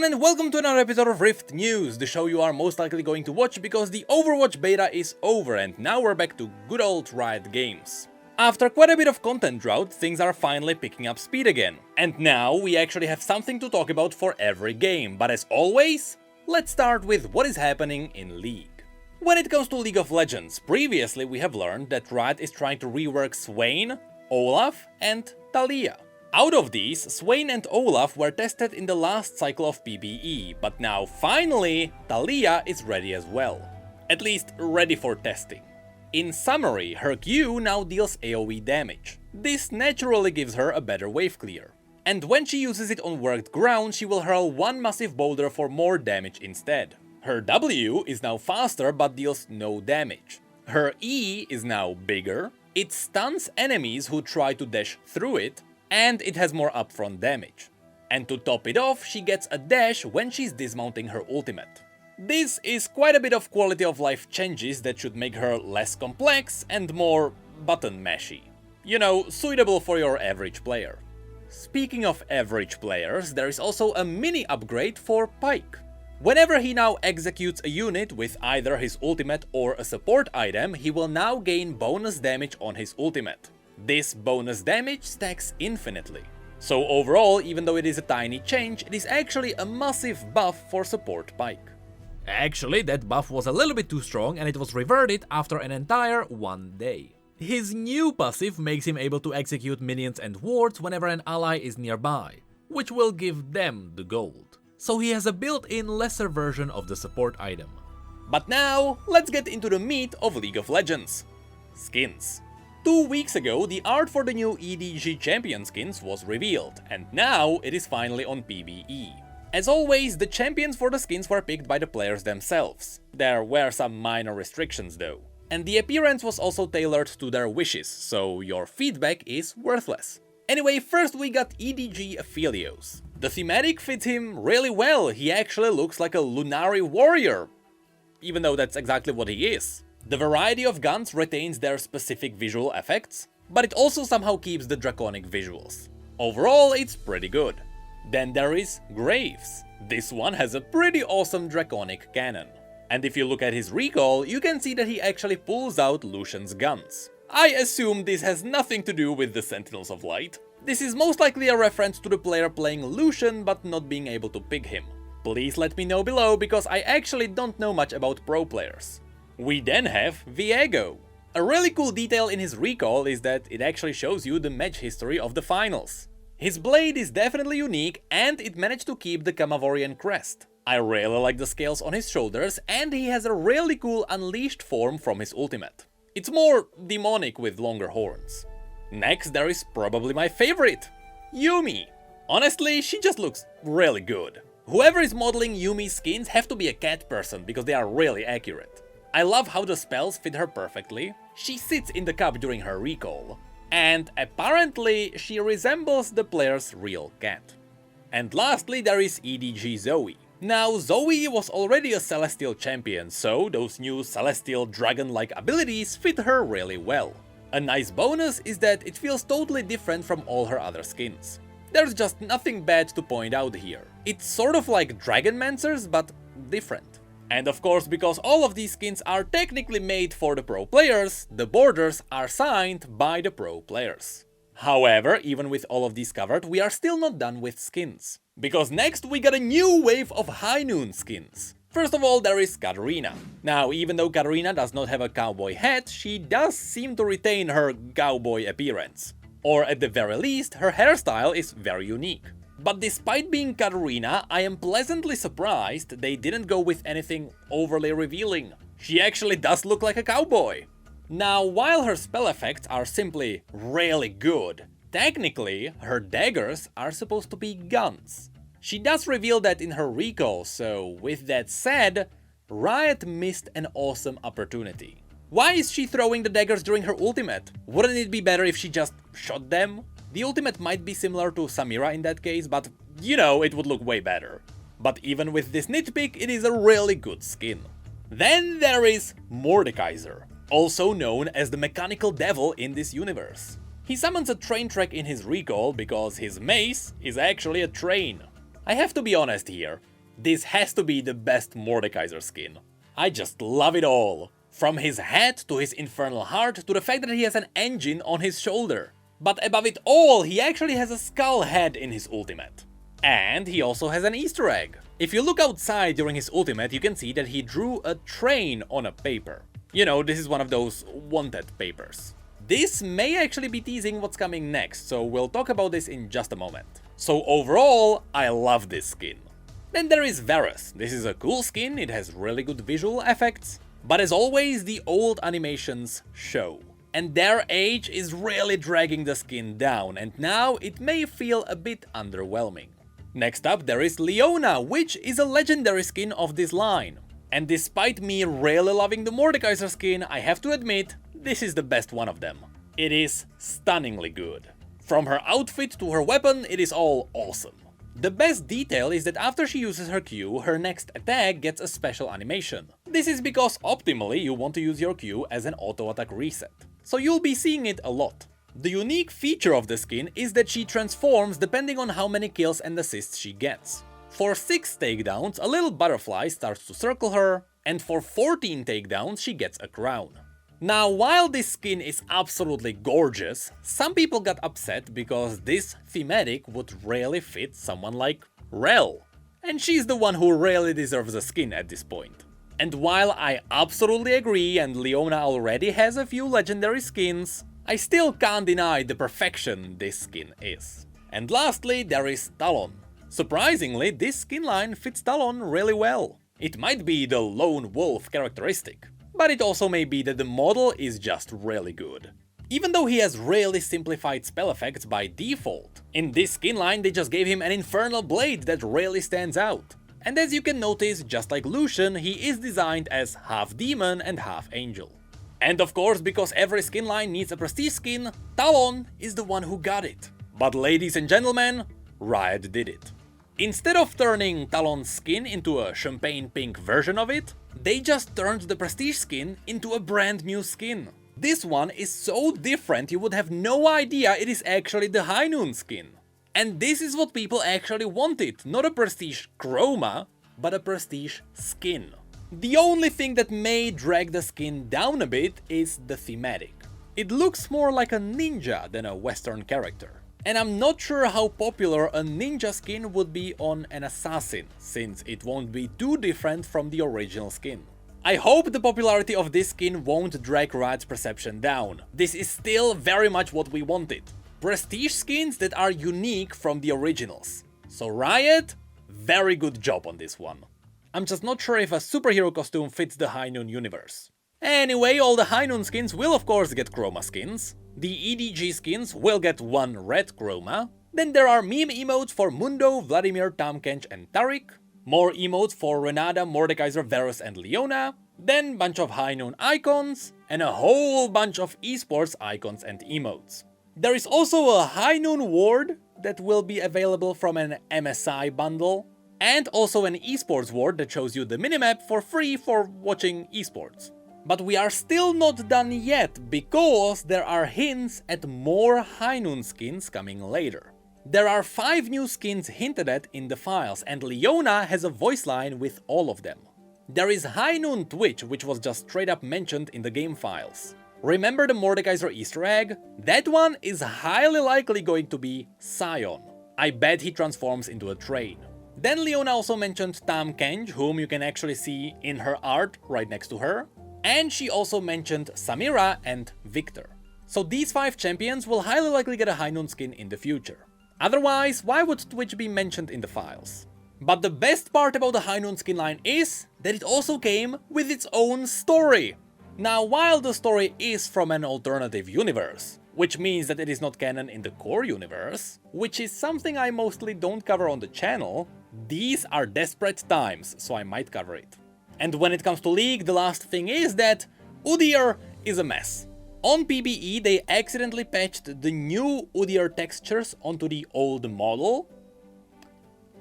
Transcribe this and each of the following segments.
everyone and welcome to another episode of Rift News, the show you are most likely going to watch because the Overwatch beta is over and now we're back to good old Riot games. After quite a bit of content drought, things are finally picking up speed again. And now we actually have something to talk about for every game, but as always, let's start with what is happening in League. When it comes to League of Legends, previously we have learned that Riot is trying to rework Swain, Olaf and Taliyah. Out of these, Swain and Olaf were tested in the last cycle of PBE, but now finally, Taliyah is ready as well. At least ready for testing. In summary, her Q now deals AoE damage. This naturally gives her a better wave clear. And when she uses it on worked ground, she will hurl one massive boulder for more damage instead. Her W is now faster but deals no damage. Her E is now bigger, it stuns enemies who try to dash through it, and it has more upfront damage. And to top it off, she gets a dash when she's dismounting her ultimate. This is quite a bit of quality of life changes that should make her less complex and more button mashy. You know, suitable for your average player. Speaking of average players, there is also a mini upgrade for Pyke. Whenever he now executes a unit with either his ultimate or a support item, he will now gain bonus damage on his ultimate. This bonus damage stacks infinitely. So overall, even though it is a tiny change, it is actually a massive buff for support Pyke. Actually, that buff was a little bit too strong and it was reverted after an entire 1 day. His new passive makes him able to execute minions and wards whenever an ally is nearby, which will give them the gold. So he has a built-in lesser version of the support item. But now, let's get into the meat of League of Legends. Skins. 2 weeks ago, the art for the new EDG champion skins was revealed, and now it is finally on PBE. As always, the champions for the skins were picked by the players themselves. There were some minor restrictions though. And the appearance was also tailored to their wishes, so your feedback is worthless. Anyway, first we got EDG Aphelios. The thematic fits him really well, he actually looks like a Lunari warrior, even though that's exactly what he is. The variety of guns retains their specific visual effects, but it also somehow keeps the draconic visuals. Overall, it's pretty good. Then there is Graves. This one has a pretty awesome draconic cannon. And if you look at his recall, you can see that he actually pulls out Lucian's guns. I assume this has nothing to do with the Sentinels of Light. This is most likely a reference to the player playing Lucian but not being able to pick him. Please let me know below because I actually don't know much about pro players. We then have Viego. A really cool detail in his recall is that it actually shows you the match history of the finals. His blade is definitely unique and it managed to keep the Kamavorian crest. I really like the scales on his shoulders and he has a really cool unleashed form from his ultimate. It's more demonic with longer horns. Next there is probably my favorite, Yuumi. Honestly, she just looks really good. Whoever is modeling Yuumi's skins have to be a cat person because they are really accurate. I love how the spells fit her perfectly, she sits in the cup during her recall, and apparently she resembles the player's real cat. And lastly there is EDG Zoe. Now Zoe was already a Celestial champion, so those new Celestial dragon-like abilities fit her really well. A nice bonus is that it feels totally different from all her other skins. There's just nothing bad to point out here. It's sort of like Dragonmancers, but different. And of course, because all of these skins are technically made for the pro players, the borders are signed by the pro players. However, even with all of these covered, we are still not done with skins. Because next we got a new wave of Highnoon skins. First of all, there is Katarina. Now, even though Katarina does not have a cowboy hat, she does seem to retain her cowboy appearance. Or at the very least, her hairstyle is very unique. But despite being Katarina, I am pleasantly surprised they didn't go with anything overly revealing. She actually does look like a cowboy. Now, while her spell effects are simply really good, technically her daggers are supposed to be guns. She does reveal that in her recall, so with that said, Riot missed an awesome opportunity. Why is she throwing the daggers during her ultimate? Wouldn't it be better if she just shot them? The ultimate might be similar to Samira in that case, but you know, it would look way better. But even with this nitpick, it is a really good skin. Then there is Mordekaiser, also known as the mechanical devil in this universe. He summons a train track in his recall because his mace is actually a train. I have to be honest here, This has to be the best Mordekaiser skin. I just love it all. From his head to his infernal heart to the fact that he has an engine on his shoulder. But above it all, he actually has a skull head in his ultimate. And he also has an Easter egg. If you look outside during his ultimate, you can see that he drew a train on a paper. You know, this is one of those wanted papers. This may actually be teasing what's coming next, so we'll talk about this in just a moment. So overall, I love this skin. Then there is Varus. This is a cool skin, it has really good visual effects. But as always, the old animations show. And their age is really dragging the skin down, and now it may feel a bit underwhelming. Next up there is Leona, which is a legendary skin of this line. And despite me really loving the Mordekaiser skin, I have to admit, this is the best one of them. It is stunningly good. From her outfit to her weapon, it is all awesome. The best detail is that after she uses her Q, her next attack gets a special animation. This is because optimally you want to use your Q as an auto attack reset. So you'll be seeing it a lot. The unique feature of the skin is that she transforms depending on how many kills and assists she gets. For 6 takedowns, a little butterfly starts to circle her, and for 14 takedowns she gets a crown. Now, while this skin is absolutely gorgeous, some people got upset because this thematic would really fit someone like Rel. And she's the one who really deserves a skin at this point. And while I absolutely agree and Leona already has a few legendary skins, I still can't deny the perfection this skin is. And lastly, there is Talon. Surprisingly, this skin line fits Talon really well. It might be the lone wolf characteristic, but it also may be that the model is just really good. Even though he has really simplified spell effects by default, in this skin line they just gave him an infernal blade that really stands out. And as you can notice, just like Lucian, he is designed as half demon and half angel. And of course, because every skin line needs a prestige skin, Talon is the one who got it. But ladies and gentlemen, Riot did it. Instead of turning Talon's skin into a champagne pink version of it, they just turned the prestige skin into a brand new skin. This one is so different you would have no idea it is actually the Highnoon skin. And this is what people actually wanted, not a prestige chroma, but a prestige skin. The only thing that may drag the skin down a bit is the thematic. It looks more like a ninja than a western character. And I'm not sure how popular a ninja skin would be on an assassin, since it won't be too different from the original skin. I hope the popularity of this skin won't drag Riot's perception down. This is still very much what we wanted. Prestige skins that are unique from the originals. So Riot, very good job on this one. I'm just not sure if a superhero costume fits the Highnoon universe. Anyway, all the Highnoon skins will of course get chroma skins. The EDG skins will get one red chroma. Then there are meme emotes for Mundo, Vladimir, Tamkench and Tariq. More emotes for Renata, Mordekaiser, Varus and Leona. Then bunch of Highnoon icons. And a whole bunch of esports icons and emotes. There is also a Highnoon ward that will be available from an MSI bundle. And also an esports ward that shows you the minimap for free for watching esports. But we are still not done yet, because there are hints at more Highnoon skins coming later. There are 5 new skins hinted at in the files, and Leona has a voice line with all of them. There is Highnoon Twitch, which was just straight up mentioned in the game files. Remember the Mordekaiser Easter egg? That one is highly likely going to be Sion. I bet he transforms into a train. Then Leona also mentioned Tamkench, whom you can actually see in her art right next to her. And she also mentioned Samira and Victor. So these 5 champions will highly likely get a Highnoon skin in the future. Otherwise, why would Twitch be mentioned in the files? But the best part about the Highnoon skin line is that it also came with its own story. Now, while the story is from an alternative universe, which means that it is not canon in the core universe, which is something I mostly don't cover on the channel, these are desperate times, so I might cover it. And when it comes to League, the last thing is that Udyr is a mess. On PBE, they accidentally patched the new Udyr textures onto the old model,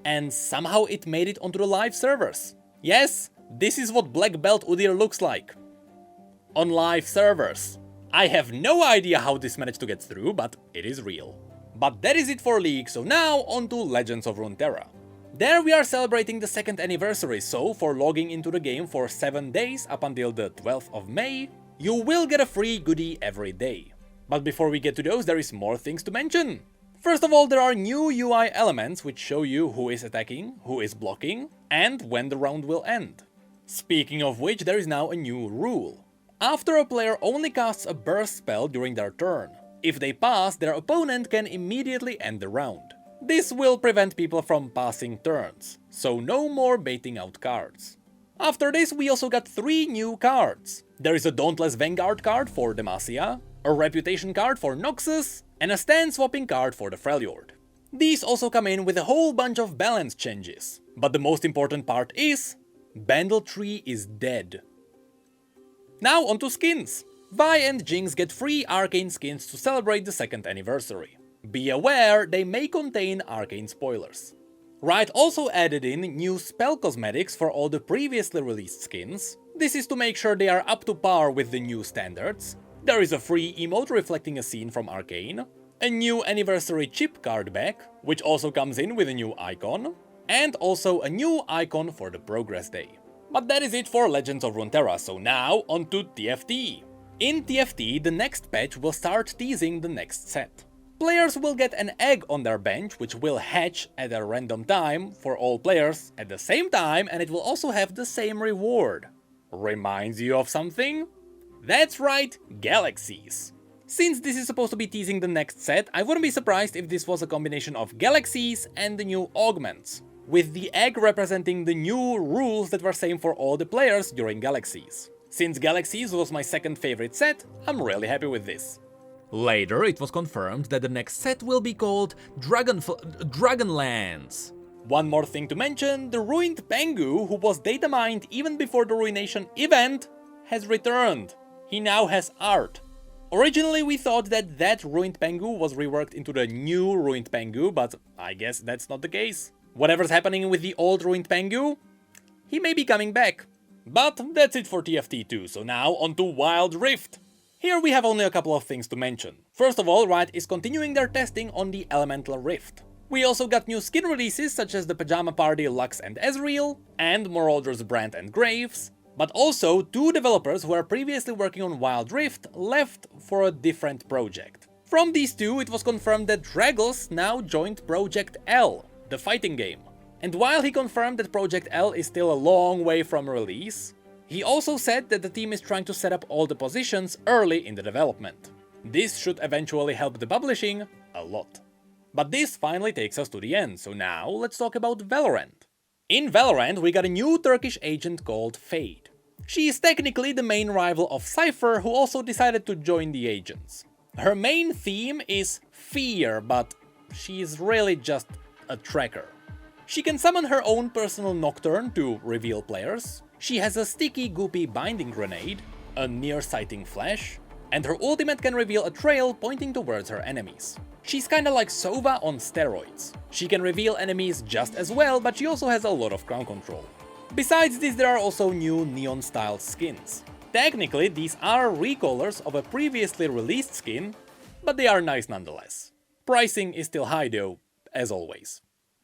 and somehow it made it onto the live servers. Yes, this is what Black Belt Udyr looks like. On live servers. I have no idea how this managed to get through, but it is real. But that is it for League, so now on to Legends of Runeterra. There we are celebrating the 2nd anniversary, so for logging into the game for 7 days up until the 12th of May, you will get a free goodie every day. But before we get to those, there is more things to mention. First of all, there are new UI elements which show you who is attacking, who is blocking, and when the round will end. Speaking of which, there is now a new rule. After a player only casts a burst spell during their turn, if they pass, their opponent can immediately end the round. This will prevent people from passing turns, so no more baiting out cards. After this, we also got 3 new cards. There is a Dauntless Vanguard card for Demacia, a Reputation card for Noxus, and a stand swapping card for the Freljord. These also come in with a whole bunch of balance changes. But the most important part is, Bandle Tree is dead. Now onto skins. Vi and Jinx get free arcane skins to celebrate the 2nd anniversary. Be aware, they may contain arcane spoilers. Riot also added in new spell cosmetics for all the previously released skins. This is to make sure they are up to par with the new standards. There is a free emote reflecting a scene from Arcane, a new anniversary chip card back, which also comes in with a new icon, and also a new icon for the Progress Day. But that is it for Legends of Runeterra, so now onto TFT. In TFT, the next patch will start teasing the next set. Players will get an egg on their bench, which will hatch at a random time for all players at the same time, and it will also have the same reward. Reminds you of something? That's right, galaxies. Since this is supposed to be teasing the next set, I wouldn't be surprised if this was a combination of galaxies and the new augments, with the egg representing the new rules that were same for all the players during galaxies. Since galaxies was my 2nd favorite set, I'm really happy with this. Later, it was confirmed that the next set will be called Dragonlands. One more thing to mention, the ruined Pengu, who was data mined even before the Ruination event, has returned. He now has art. Originally we thought that that ruined Pengu was reworked into the new ruined Pengu, but I guess that's not the case. Whatever's happening with the old ruined Pengu, he may be coming back. But that's it for TFT 2, so now onto Wild Rift. Here we have only a couple of things to mention. First of all, Riot is continuing their testing on the Elemental Rift. We also got new skin releases such as the Pajama Party Lux and Ezreal, and Marauders Brand and Graves, but also 2 developers who were previously working on Wild Rift left for a different project. From these 2, it was confirmed that Dragos now joined Project L, the fighting game. And while he confirmed that Project L is still a long way from release, he also said that the team is trying to set up all the positions early in the development. This should eventually help the publishing a lot. But this finally takes us to the end, so now let's talk about Valorant. In Valorant, we got a new Turkish agent called Fade. She is technically the main rival of Cypher, who also decided to join the agents. Her main theme is fear, but she is really just a tracker. She can summon her own personal Nocturne to reveal players. She has a sticky goopy binding grenade, a near-sighting flash, and her ultimate can reveal a trail pointing towards her enemies. She's kinda like Sova on steroids. She can reveal enemies just as well, but she also has a lot of ground control. Besides this, there are also new neon-style skins. Technically, these are recolors of a previously released skin, but they are nice nonetheless. Pricing is still high though, as always.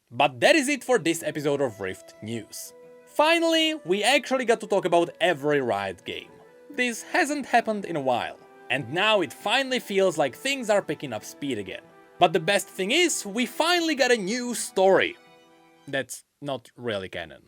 But that is it for this episode of Rift News. Finally, we actually got to talk about every Riot game. This hasn't happened in a while, and now it finally feels like things are picking up speed again. But the best thing is, we finally got a new story. That's not really canon.